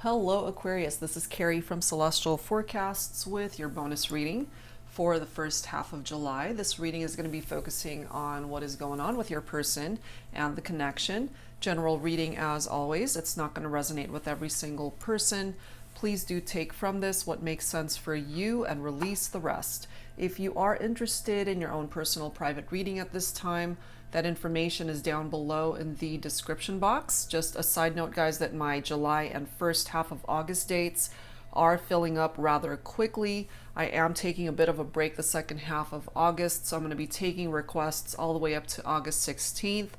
Hello Aquarius, this is Carrie from Celestial Forecasts with your bonus reading for the first half of July. This reading is going to be focusing on what is going on with your person and the connection. General reading as always. It's not going to resonate with every single person. Please do take from this what makes sense for you and release the rest. If you are interested in your own personal private reading at this time, that information is down below in the description box. Just a side note, guys, that my July and first half of August dates are filling up rather quickly. I am taking a bit of a break the second half of August, so I'm going to be taking requests all the way up to August 16th.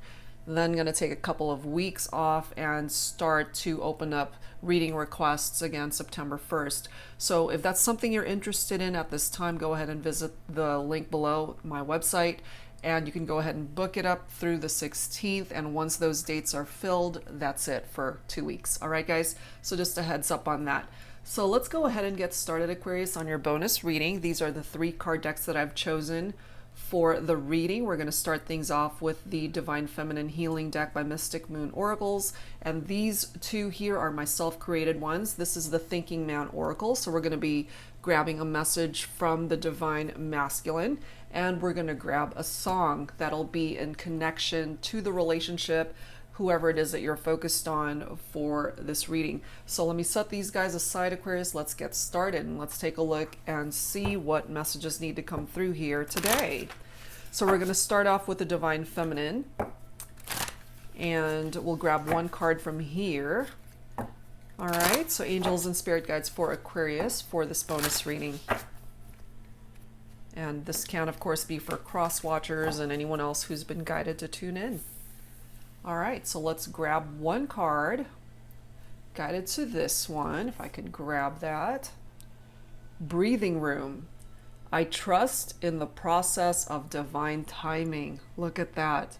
Then going to take a couple of weeks off and start to open up reading requests again September 1st. So if that's something you're interested in at this time, go ahead and visit the link below my website, and you can go ahead and book it up through the 16th. And once those dates are filled, that's it for 2 weeks. All right, guys? So just a heads up on that. So let's go ahead and get started, Aquarius, on your bonus reading. These are the 3 card decks that I've chosen for the reading. We're going to start things off with the Divine Feminine Healing deck by Mystic Moon Oracles. And these 2 here are my self-created ones. This is the Thinking Man Oracle. So we're going to be grabbing a message from the Divine Masculine, and we're going to grab a song that'll be in connection to the relationship, whoever it is that you're focused on for this reading. So let me set these guys aside, Aquarius. Let's get started and let's take a look and see what messages need to come through here today. So we're going to start off with the Divine Feminine, and we'll grab 1 card from here. All right, so angels and spirit guides for Aquarius for this bonus reading. And this can, of course, be for cross watchers and anyone else who's been guided to tune in. All right, so let's grab 1 card, guided to this one, if I could grab that. Breathing room. I trust in the process of divine timing. Look at that.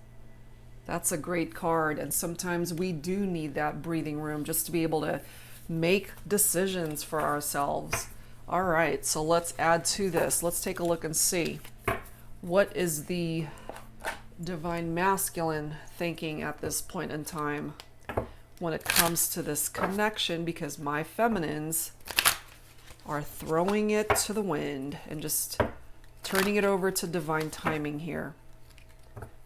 That's a great card, and sometimes we do need that breathing room just to be able to make decisions for ourselves. All right, so let's add to this. Let's take a look and see what is the Divine Masculine thinking at this point in time when it comes to this connection, because my feminines are throwing it to the wind and just turning it over to divine timing here.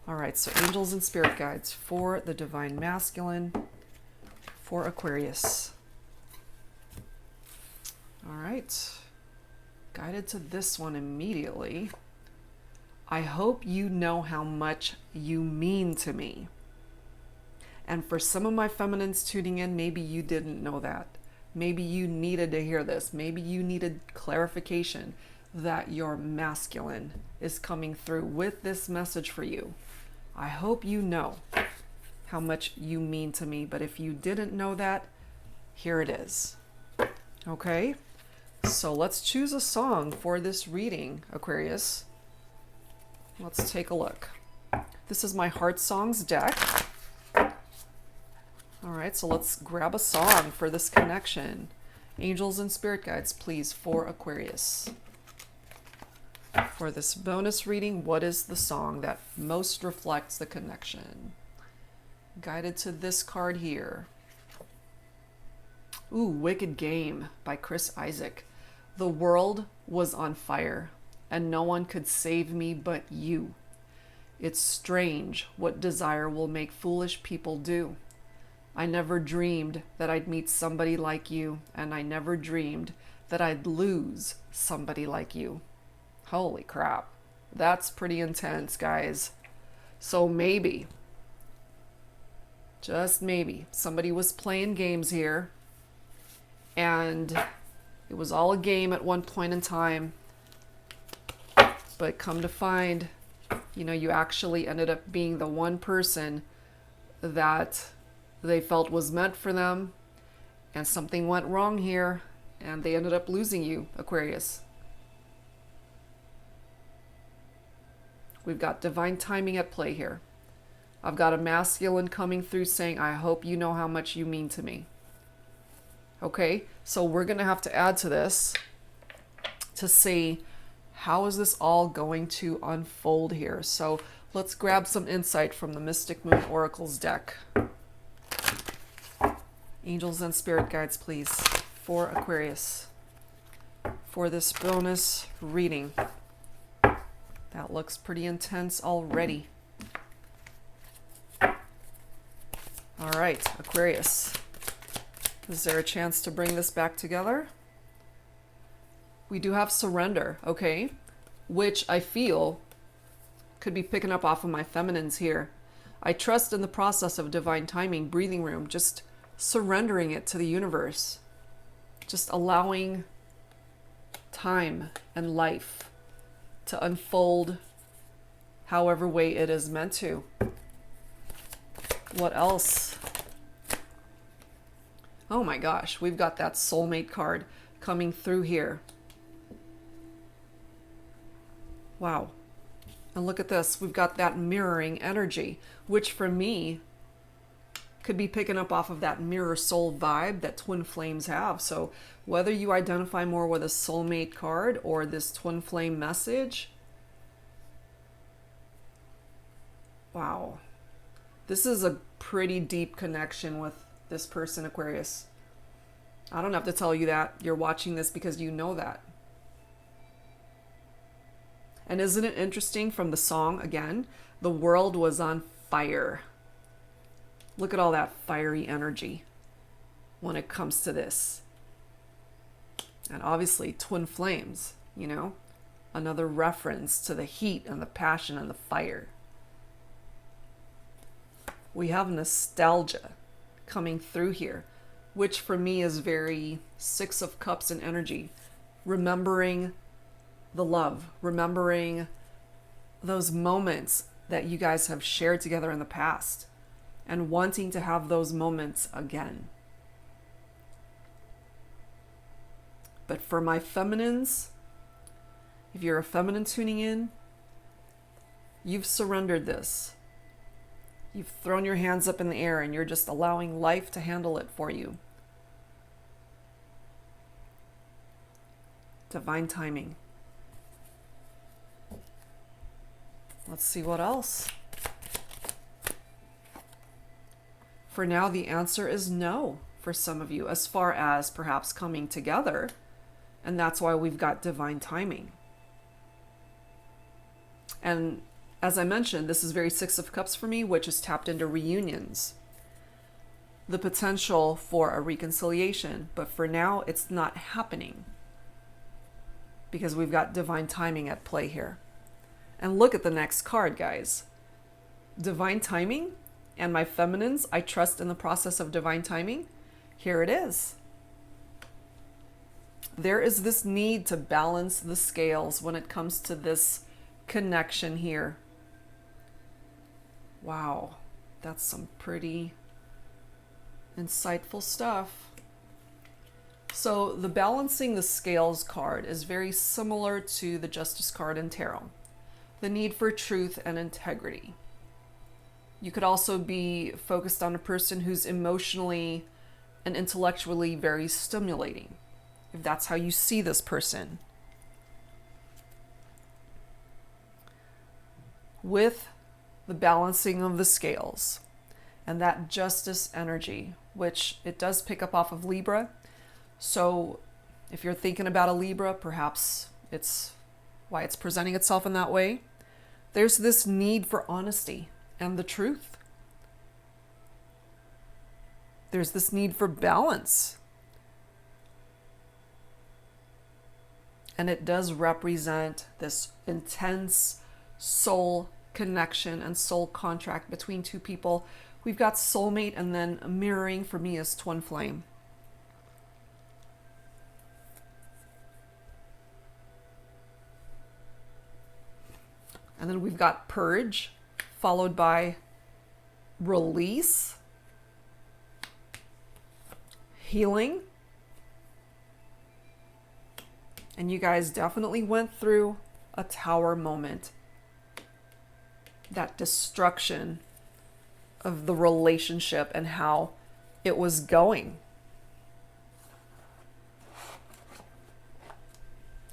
All right, so angels and spirit guides for the Divine Masculine for Aquarius. All right, guided to this one immediately. I hope you know how much you mean to me. And for some of my feminines tuning in, maybe you didn't know that. Maybe you needed to hear this. Maybe you needed clarification that your masculine is coming through with this message for you. I hope you know how much you mean to me, but if you didn't know that, here it is. Okay, so let's choose a song for this reading, Aquarius. Let's take a look. This is my Heart Songs deck. All right, so let's grab a song for this connection. Angels and spirit guides, please, for Aquarius. For this bonus reading, what is the song that most reflects the connection? Guided to this card here. Ooh, Wicked Game by Chris Isaac. The world was on fire, and no one could save me but you. It's strange what desire will make foolish people do. I never dreamed that I'd meet somebody like you, and I never dreamed that I'd lose somebody like you. Holy crap. That's pretty intense, guys. So maybe, just maybe, somebody was playing games here, and it was all a game at one point in time. But come to find, you actually ended up being the one person that they felt was meant for them, and something went wrong here, and they ended up losing you, Aquarius. We've got divine timing at play here. I've got a masculine coming through saying, I hope you know how much you mean to me. Okay, so we're going to have to add to this to see how is this all going to unfold here. So let's grab some insight from the Mystic Moon Oracles deck. Angels and spirit guides, please, for Aquarius, for this bonus reading. That looks pretty intense already. All right, Aquarius. Is there a chance to bring this back together? We do have surrender, okay? Which I feel could be picking up off of my feminines here. I trust in the process of divine timing, breathing room, just surrendering it to the universe. Just allowing time and life to unfold however way it is meant to. What else? Oh my gosh, we've got that soulmate card coming through here. Wow. And look at this. We've got that mirroring energy, which for me could be picking up off of that mirror soul vibe that twin flames have. So whether you identify more with a soulmate card or this twin flame message, wow. This is a pretty deep connection with this person, Aquarius. I don't have to tell you that. You're watching this because you know that. And isn't it interesting from the song, again, the world was on fire. Look at all that fiery energy when it comes to this. And obviously, twin flames, you know, another reference to the heat and the passion and the fire. We have nostalgia coming through here, which for me is very Six of Cups in energy. Remembering the love, remembering those moments that you guys have shared together in the past and wanting to have those moments again. But for my feminines, if you're a feminine tuning in, you've surrendered this. You've thrown your hands up in the air and you're just allowing life to handle it for you. Divine timing. Let's see what else. For now, the answer is no for some of you, as far as perhaps coming together. And that's why we've got divine timing. And as I mentioned, this is very Six of Cups for me, which is tapped into reunions. The potential for a reconciliation. But for now, it's not happening. Because we've got divine timing at play here. And look at the next card, guys. Divine timing and my feminines, I trust in the process of divine timing. Here it is. There is this need to balance the scales when it comes to this connection here. Wow, that's some pretty insightful stuff. So the balancing the scales card is very similar to the Justice card in tarot. The need for truth and integrity. You could also be focused on a person who's emotionally and intellectually very stimulating, if that's how you see this person. With the balancing of the scales and that justice energy, which it does pick up off of Libra. So if you're thinking about a Libra, perhaps it's why it's presenting itself in that way. There's this need for honesty and the truth. There's this need for balance. And it does represent this intense soul connection and soul contract between two people. We've got soulmate, and then mirroring for me is twin flame. And then we've got purge, followed by release, healing. And you guys definitely went through a tower moment. That destruction of the relationship and how it was going.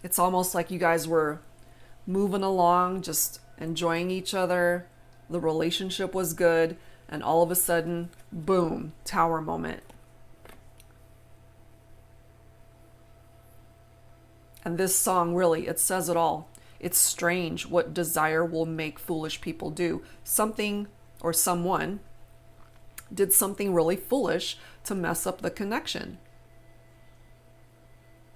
It's almost like you guys were moving along, just enjoying each other. The relationship was good, and all of a sudden, boom, tower moment. And this song, really, it says it all. It's strange what desire will make foolish people do. Something or someone did something really foolish to mess up the connection.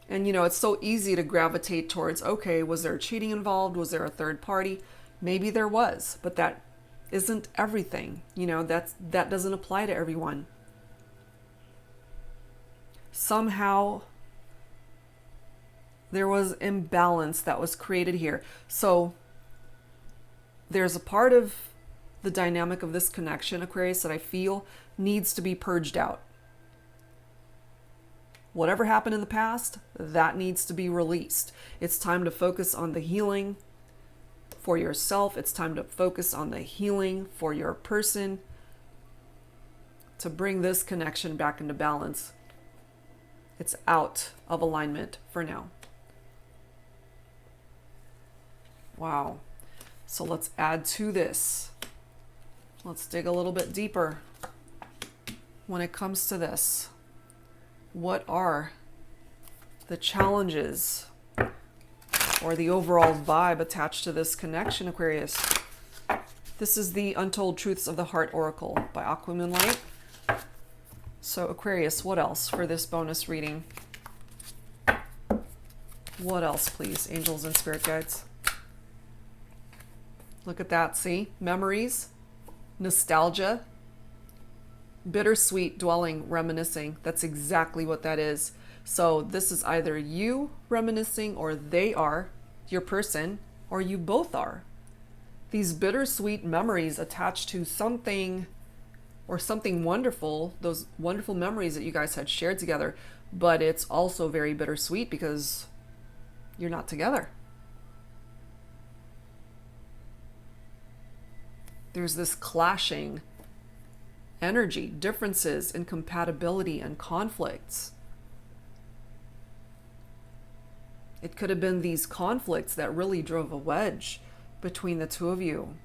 And you know, it's so easy to gravitate towards, okay, was there cheating involved? Was there a third party? Maybe there was, but that isn't everything. You know, that doesn't apply to everyone. Somehow there was imbalance that was created here. So there's a part of the dynamic of this connection, Aquarius, that I feel needs to be purged out. Whatever happened in the past, that needs to be released. It's time to focus on the healing for yourself. It's time to focus on the healing for your person, to bring this connection back into balance. It's out of alignment for now. Wow. So let's add to this. Let's dig a little bit deeper when it comes to this. What are the challenges or the overall vibe attached to this connection, Aquarius? This is the Untold Truths of the Heart Oracle by Aquamoonlight. So Aquarius, what else for this bonus reading? What else, please, angels and spirit guides? Look at that, see? Memories, nostalgia, bittersweet dwelling, reminiscing. That's exactly what that is. So this is either you reminiscing, or they are, your person, or you both are. These bittersweet memories attached to something or something wonderful, those wonderful memories that you guys had shared together, but it's also very bittersweet because you're not together. There's this clashing energy, differences, incompatibility, and conflicts. It could have been these conflicts that really drove a wedge between the two of you.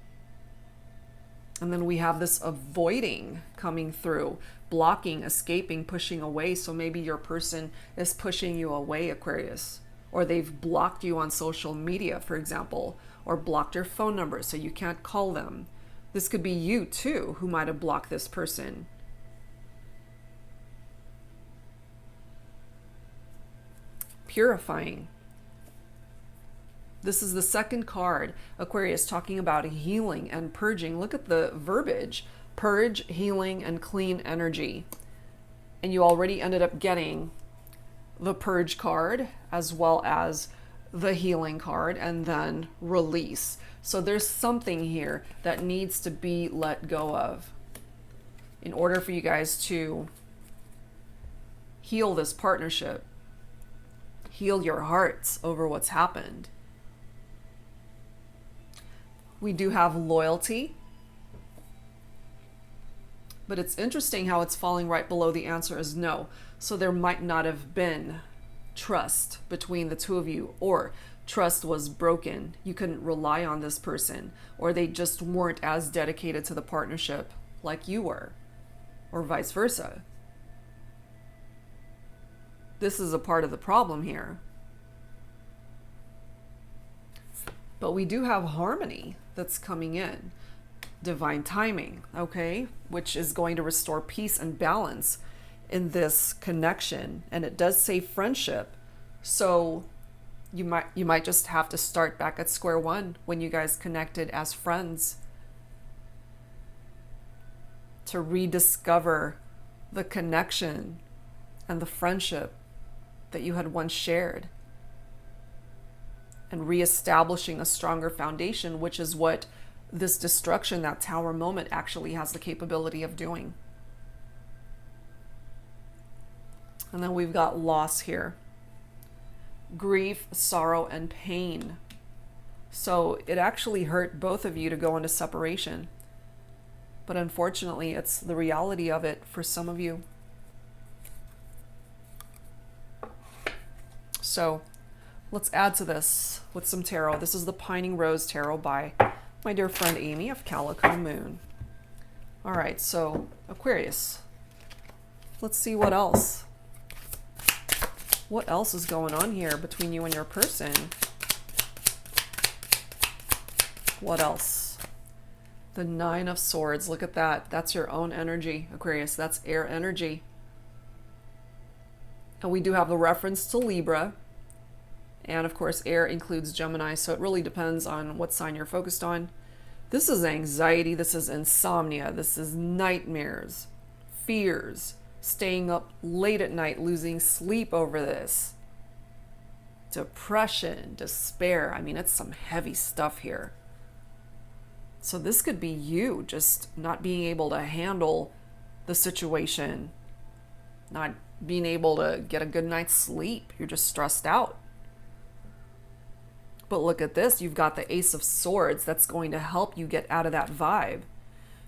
And then we have this avoiding coming through, blocking, escaping, pushing away. So maybe your person is pushing you away, Aquarius, or they've blocked you on social media, for example, or blocked your phone number so you can't call them. This could be you too who might have blocked this person. Purifying. This is the second card, Aquarius, talking about healing and purging. Look at the verbiage: purge, healing, and clean energy. And you already ended up getting the purge card as well as the healing card, and then release. So there's something here that needs to be let go of in order for you guys to heal this partnership, heal your hearts over what's happened. We do have loyalty, but it's interesting how it's falling right below the answer is no. So there might not have been trust between the two of you, or trust was broken. You couldn't rely on this person, or they just weren't as dedicated to the partnership like you were, or vice versa. This is a part of the problem here. But we do have harmony that's coming in. Divine timing, okay? Which is going to restore peace and balance in this connection. And it does say friendship. So you might just have to start back at square one when you guys connected as friends, to rediscover the connection and the friendship that you had once shared, and reestablishing a stronger foundation, which is what this destruction, that tower moment, actually has the capability of doing. And then we've got loss here. Grief, sorrow, and pain. So it actually hurt both of you to go into separation. But unfortunately, it's the reality of it for some of you. So let's add to this with some tarot. This is the Pining Rose Tarot by my dear friend Amy of Calico Moon. All right, so Aquarius, let's see what else What else is going on here between you and your person? What else? The Nine of Swords. Look at that. That's your own energy, Aquarius. That's air energy. And we do have the reference to Libra. And of course, air includes Gemini. So it really depends on what sign you're focused on. This is anxiety. This is insomnia. This is nightmares, fears, staying up late at night, losing sleep over this. Depression, despair. I mean, it's some heavy stuff here. So this could be you just not being able to handle the situation, not being able to get a good night's sleep. You're just stressed out. But look at this. You've got the Ace of Swords. That's going to help you get out of that vibe,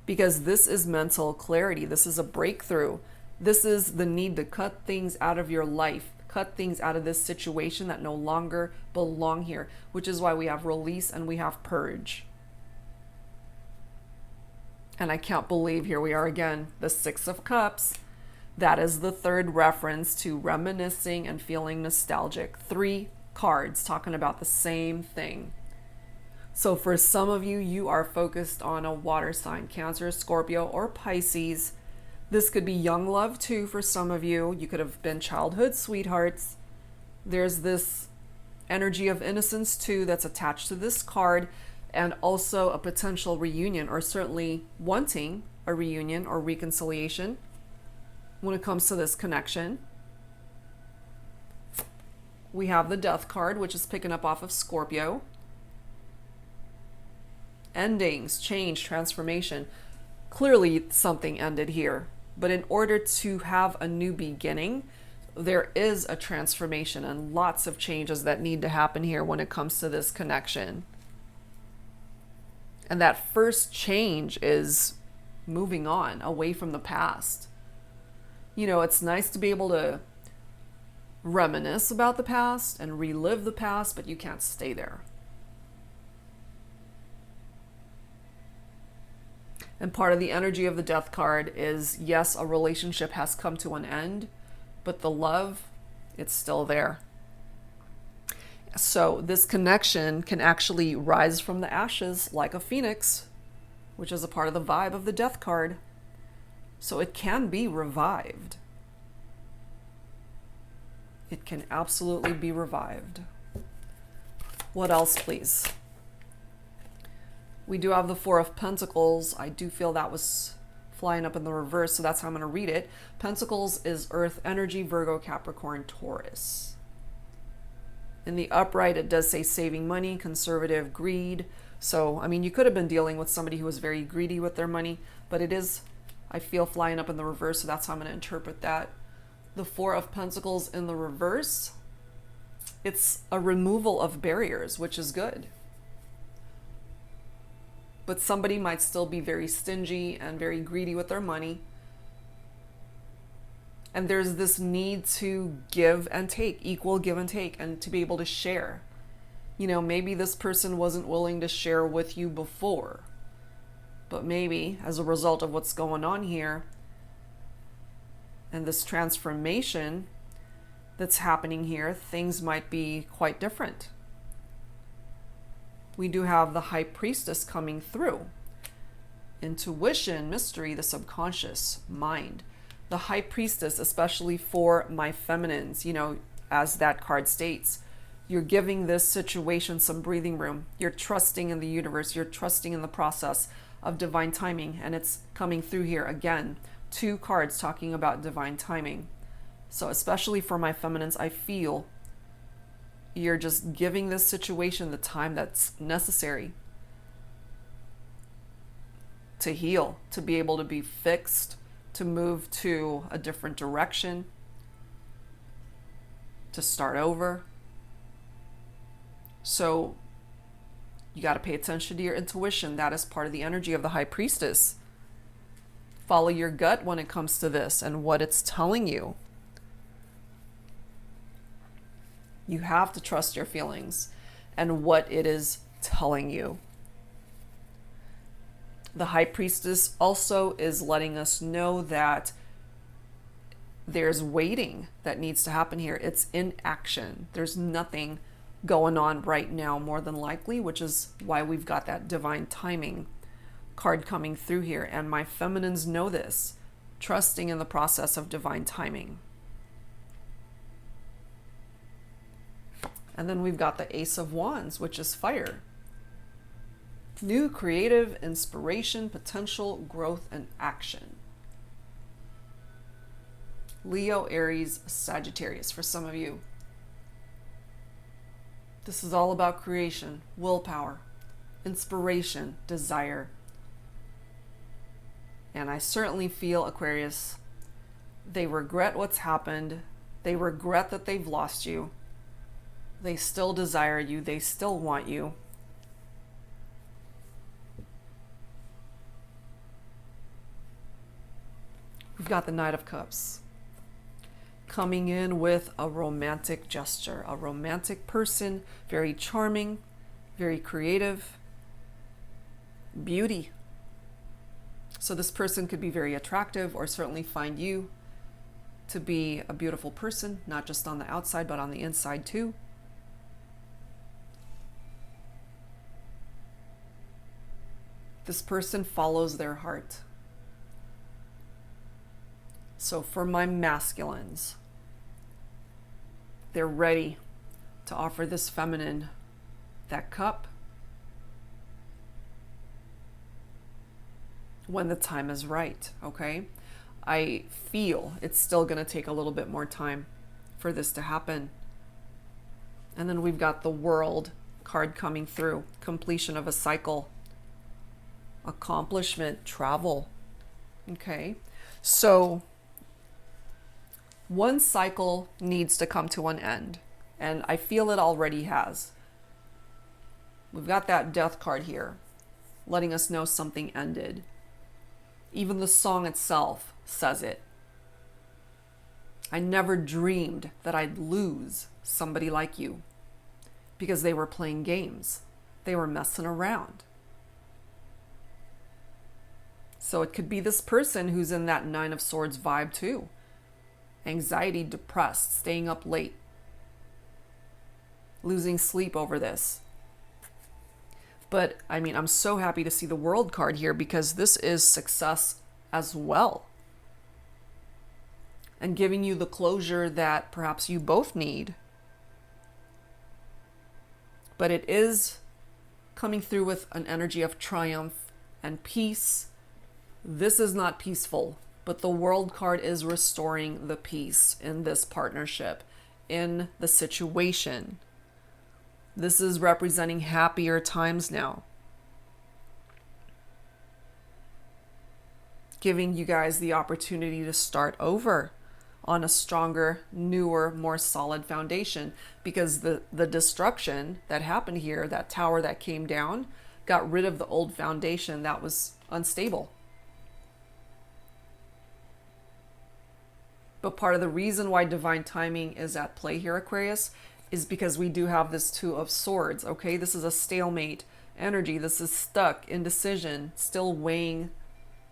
because this is mental clarity. This is a breakthrough. This is the need to cut things out of your life, cut things out of this situation that no longer belong here, which is why we have release and we have purge. And I can't believe here we are again, the Six of Cups. That is the third reference to reminiscing and feeling nostalgic. 3 cards talking about the same thing. So for some of you, you are focused on a water sign, Cancer, Scorpio, or Pisces. This could be young love too for some of you. You could have been childhood sweethearts. There's this energy of innocence too that's attached to this card, and also a potential reunion, or certainly wanting a reunion or reconciliation when it comes to this connection. We have the Death card, which is picking up off of Scorpio. Endings, change, transformation. Clearly something ended here. But in order to have a new beginning, there is a transformation and lots of changes that need to happen here when it comes to this connection. And that first change is moving on away from the past. You know, it's nice to be able to reminisce about the past and relive the past, but you can't stay there. And part of the energy of the Death card is, yes, a relationship has come to an end, but the love, it's still there. So this connection can actually rise from the ashes like a phoenix, which is a part of the vibe of the Death card. So it can be revived. It can absolutely be revived. What else, please? We do have the Four of Pentacles. I do feel that was flying up in the reverse, so that's how I'm going to read it. Pentacles is Earth energy, Virgo, Capricorn, Taurus. In the upright, it does say saving money, conservative, greed. So, I mean, you could have been dealing with somebody who was very greedy with their money, but it is, I feel, flying up in the reverse, so that's how I'm going to interpret that. The Four of Pentacles in the reverse, it's a removal of barriers, which is good. But somebody might still be very stingy and very greedy with their money. And there's this need to give and take, equal give and take, and to be able to share. You know, maybe this person wasn't willing to share with you before, but maybe as a result of what's going on here and this transformation that's happening here, things might be quite different. We do have the High Priestess coming through. Intuition, mystery, the subconscious mind. The High Priestess, especially for my feminines, you know, as that card states, you're giving this situation some breathing room. You're trusting in the universe. You're trusting in the process of divine timing. And it's coming through here again. 2 cards talking about divine timing. So especially for my feminines, I feel you're just giving this situation the time that's necessary to heal, to be able to be fixed, to move to a different direction, to start over. So you got to pay attention to your intuition. That is part of the energy of the High Priestess. Follow your gut when it comes to this and what it's telling you. You have to trust your feelings and what it is telling you. The High Priestess also is letting us know that there's waiting that needs to happen here. It's in action. There's nothing going on right now, more than likely, which is why we've got that divine timing card coming through here. And my feminines know this, trusting in the process of divine timing. And then we've got the Ace of Wands, which is fire. New creative inspiration, potential, growth, and action. Leo, Aries, Sagittarius for some of you. This is all about creation, willpower, inspiration, desire. And I certainly feel, Aquarius, they regret what's happened. They regret that they've lost you. They still desire you. They still want you. We've got the Knight of Cups coming in with a romantic gesture, a romantic person, very charming, very creative, beauty. So this person could be very attractive or certainly find you to be a beautiful person, not just on the outside, but on the inside too. This person follows their heart. So for my masculines, they're ready to offer this feminine that cup when the time is right, okay? I feel it's still going to take a little bit more time for this to happen. And then we've got the World card coming through, completion of a cycle, accomplishment, travel, okay? So one cycle needs to come to an end, and I feel it already has. We've got that Death card here, letting us know something ended. Even the song itself says it. I never dreamed that I'd lose somebody like you because they were playing games. They were messing around. So it could be this person who's in that Nine of Swords vibe too. Anxiety, depressed, staying up late, losing sleep over this. But I mean, I'm so happy to see the World card here because this is success as well. And giving you the closure that perhaps you both need. But it is coming through with an energy of triumph and peace. This is not peaceful, but the World card is restoring the peace in this partnership, in the situation. This is representing happier times now. Giving you guys the opportunity to start over on a stronger, newer, more solid foundation, because the destruction that happened here, that tower that came down, got rid of the old foundation that was unstable. But part of the reason why divine timing is at play here, Aquarius, is because we do have this Two of Swords, okay? This is a stalemate energy. This is stuck, indecision, still weighing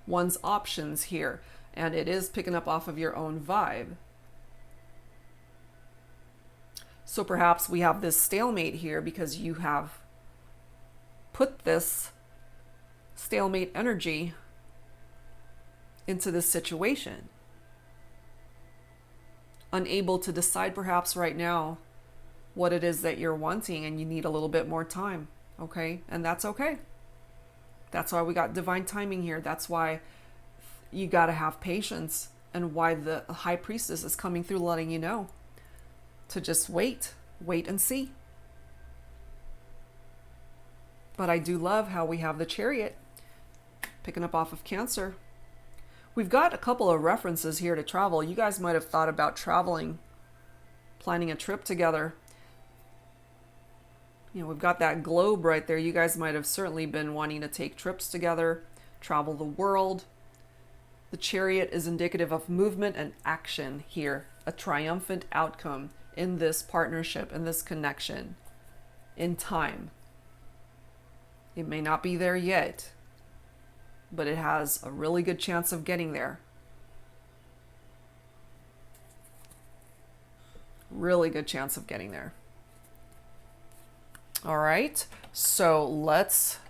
one's options here. And it is picking up off of your own vibe. So perhaps we have this stalemate here because you have put this stalemate energy into this situation. Unable to decide perhaps right now what it is that you're wanting, and you need a little bit more time, okay? And that's okay. That's why we got divine timing here. That's why you got to have patience, and why the High Priestess is coming through letting you know to just wait and see. But I do love how we have the Chariot picking up off of Cancer. We've got a couple of references here to travel. You guys might have thought about traveling, planning a trip together. You know, we've got that globe right there. You guys might have certainly been wanting to take trips together, travel the world. The Chariot is indicative of movement and action here, a triumphant outcome in this partnership, in this connection, in time. It may not be there yet, but it has a really good chance of getting there. Really good chance of getting there. All right, so let's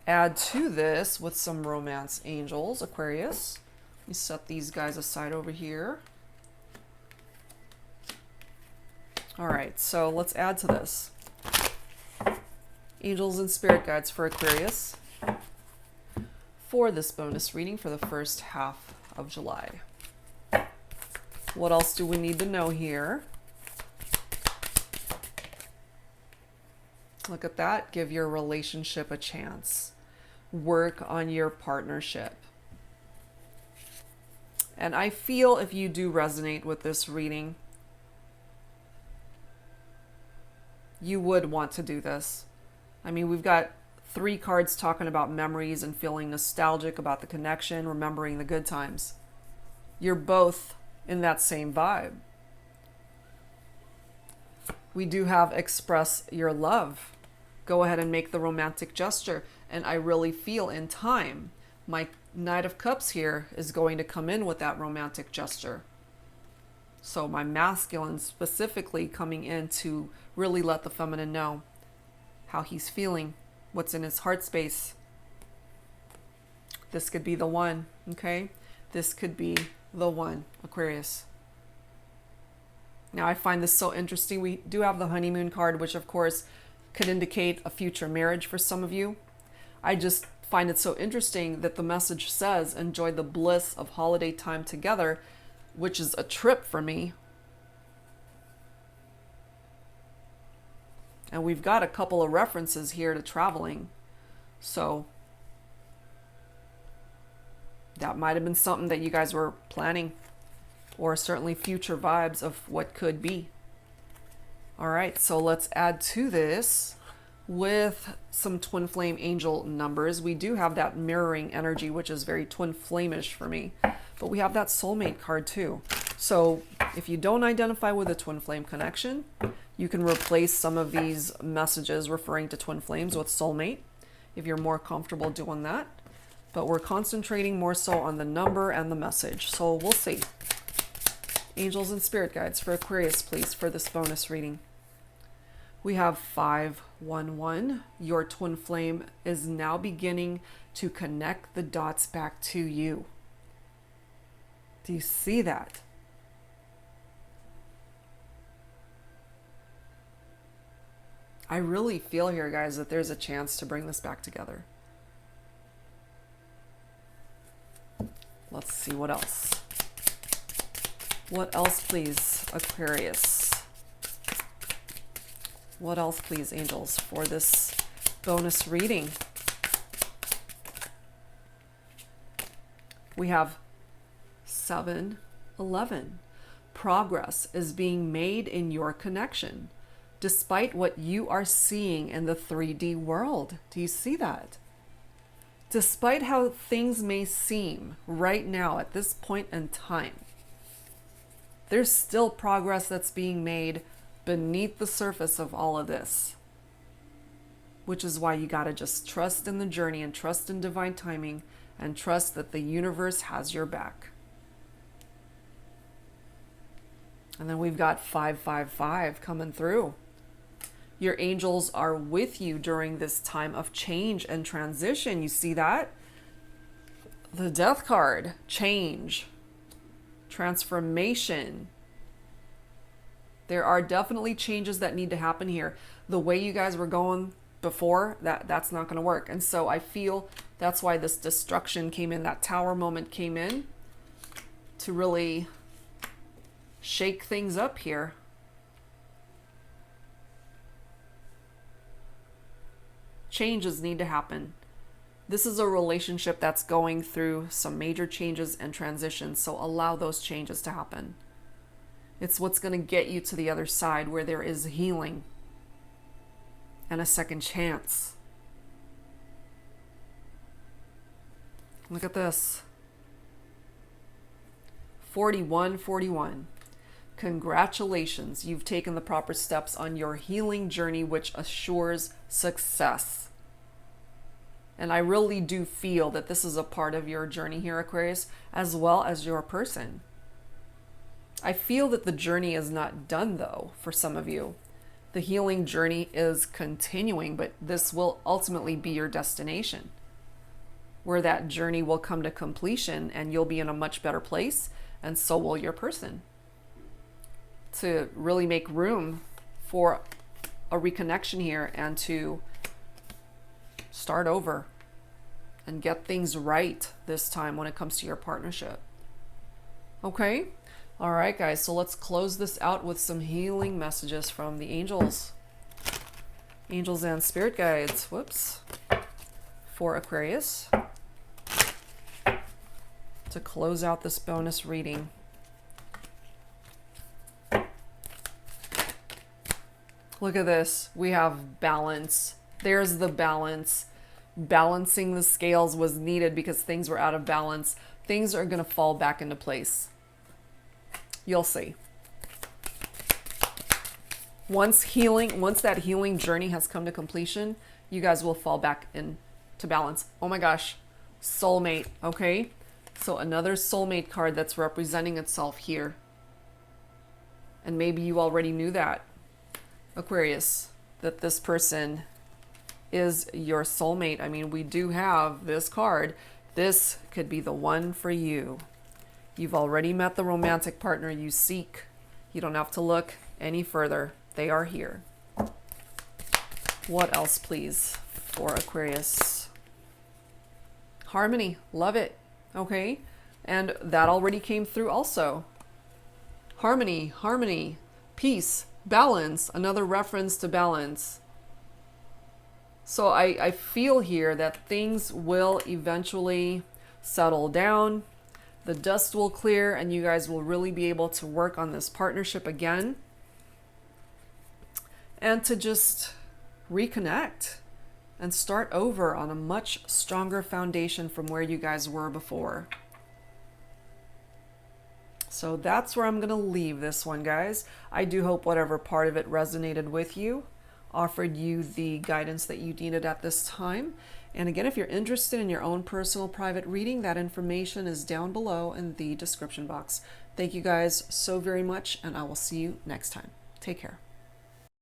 add to this with some romance angels, Aquarius. Let me set these guys aside over here. All right, so let's add to this. Angels and spirit guides for Aquarius for this bonus reading for the first half of July. What else do we need to know here? Look at that. Give your relationship a chance. Work on your partnership. And I feel if you do resonate with this reading, you would want to do this. I mean, we've got 3 cards talking about memories and feeling nostalgic about the connection, remembering the good times. You're both in that same vibe. We do have express your love. Go ahead and make the romantic gesture. And I really feel in time, my Knight of Cups here is going to come in with that romantic gesture. So my masculine specifically coming in to really let the feminine know how he's feeling, what's in his heart space. This could be the one, okay? This could be the one, Aquarius. Now I find this so interesting. We do have the honeymoon card, which of course could indicate a future marriage for some of you. I just find it so interesting that the message says, enjoy the bliss of holiday time together, which is a trip for me. And we've got a couple of references here to traveling. So that might have been something that you guys were planning, or certainly future vibes of what could be. All right, so let's add to this with some twin flame angel numbers. We do have that mirroring energy, which is very twin flamish for me, but we have that soulmate card too. So if you don't identify with a twin flame connection, you can replace some of these messages referring to twin flames with soulmate if you're more comfortable doing that. But we're concentrating more so on the number and the message. So we'll see. Angels and spirit guides for Aquarius, please, for this bonus reading. We have 511. Your twin flame is now beginning to connect the dots back to you. Do you see that? I really feel here, guys, that there's a chance to bring this back together. Let's see what else. What else, please, Aquarius? What else, please, angels, for this bonus reading? We have 711. Progress is being made in your connection, despite what you are seeing in the 3D world. Do you see that? Despite how things may seem right now at this point in time, there's still progress that's being made beneath the surface of all of this, which is why you got to just trust in the journey and trust in divine timing and trust that the universe has your back. And then we've got 555 coming through. Your angels are with you during this time of change and transition. You see that? The Death card, change, transformation. There are definitely changes that need to happen here. The way you guys were going before, that's not going to work. And so I feel that's why this destruction came in, that tower moment came in to really shake things up here. Changes need to happen. This is a relationship that's going through some major changes and transitions, so allow those changes to happen. It's what's going to get you to the other side where there is healing and a second chance. Look at this. 4141. Congratulations, you've taken the proper steps on your healing journey, which assures success. And I really do feel that this is a part of your journey here, Aquarius, as well as your person. I feel that the journey is not done though for some of you. The healing journey is continuing, but this will ultimately be your destination, where that journey will come to completion and you'll be in a much better place, and so will your person, to really make room for a reconnection here and to start over and get things right this time when it comes to your partnership. Okay? All right, guys, so let's close this out with some healing messages from the angels. Angels and spirit guides, whoops, for Aquarius, to close out this bonus reading. Look at this. We have balance. There's the balance. Balancing the scales was needed because things were out of balance. Things are going to fall back into place. You'll see. Once that healing journey has come to completion, you guys will fall back into balance. Oh my gosh. Soulmate, okay? So another soulmate card that's representing itself here. And maybe you already knew that, Aquarius, that this person is your soulmate. I mean, we do have this card. This could be the one for you. You've already met the romantic partner you seek. You don't have to look any further. They are here. What else, please, for Aquarius? Harmony. Love it. Okay. And that already came through also. Harmony, harmony, peace, balance. Another reference to balance. So I feel here that things will eventually settle down. The dust will clear and you guys will really be able to work on this partnership again. And to just reconnect and start over on a much stronger foundation from where you guys were before. So that's where I'm going to leave this one, guys. I do hope whatever part of it resonated with you, offered you the guidance that you needed at this time. And again, if you're interested in your own personal private reading, that information is down below in the description box. Thank you guys so very much, and I will see you next time. Take care.